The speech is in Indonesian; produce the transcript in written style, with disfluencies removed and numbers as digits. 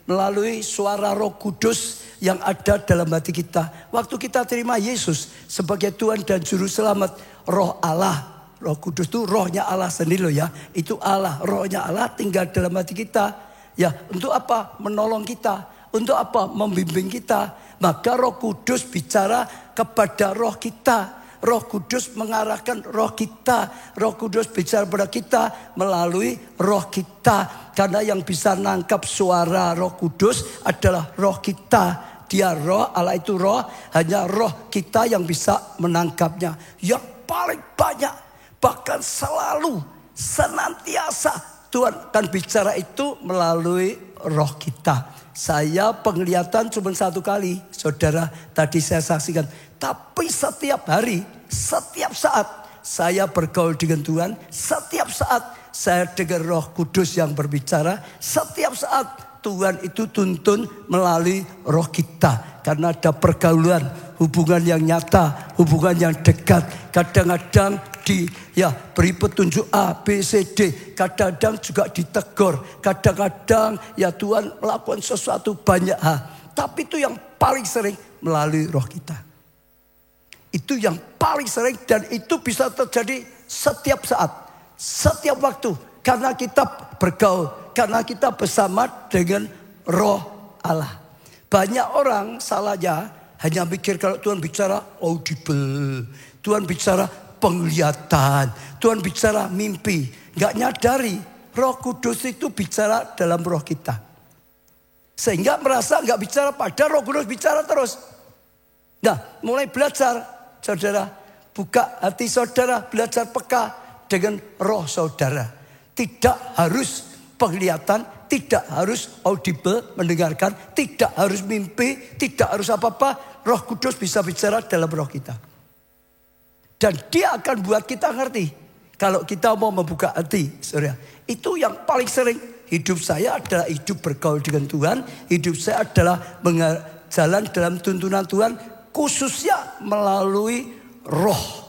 melalui suara Roh Kudus yang ada dalam hati kita. Waktu kita terima Yesus sebagai Tuhan dan Juru Selamat, Roh Allah, Roh Kudus itu rohnya Allah sendiri loh ya. Itu Allah, rohnya Allah tinggal dalam hati kita. Ya, untuk apa? Menolong kita. Untuk apa? Membimbing kita. Maka Roh Kudus bicara kepada roh kita. Roh Kudus mengarahkan roh kita. Roh Kudus bicara pada kita melalui roh kita. Karena yang bisa nangkap suara Roh Kudus adalah roh kita. Dia roh, Allah itu roh. Hanya roh kita yang bisa menangkapnya. Yang paling banyak, bahkan selalu, senantiasa Tuhan akan bicara itu melalui roh kita. Saya penglihatan cuma satu kali, saudara, tadi saya saksikan. Tapi setiap hari, setiap saat saya bergaul dengan Tuhan. Setiap saat saya dengar Roh Kudus yang berbicara. Setiap saat Tuhan itu tuntun melalui roh kita. Karena ada pergaulan, hubungan yang nyata, hubungan yang dekat. Kadang-kadang beri petunjuk A, B, C, D. Kadang-kadang juga ditegur. Kadang-kadang ya Tuhan melakukan sesuatu banyak hal. Tapi itu yang paling sering melalui roh kita. Itu yang paling sering dan itu bisa terjadi setiap saat. Setiap waktu. Karena kita bergaul. Karena kita bersama dengan roh Allah. Banyak orang salahnya hanya mikir kalau Tuhan bicara audible. Tuhan bicara penglihatan. Tuhan bicara mimpi. Gak nyadari Roh Kudus itu bicara dalam roh kita. Sehingga merasa gak bicara, padahal Roh Kudus bicara terus. Nah, mulai belajar, saudara. Buka hati saudara, belajar peka dengan roh saudara. Tidak harus penglihatan, tidak harus audible mendengarkan, tidak harus mimpi, tidak harus apa-apa. Roh Kudus bisa bicara dalam roh kita. Dan dia akan buat kita ngerti. Kalau kita mau membuka hati, saudara. Itu yang paling sering. Hidup saya adalah hidup bergaul dengan Tuhan. Hidup saya adalah jalan dalam tuntunan Tuhan. Khususnya melalui roh.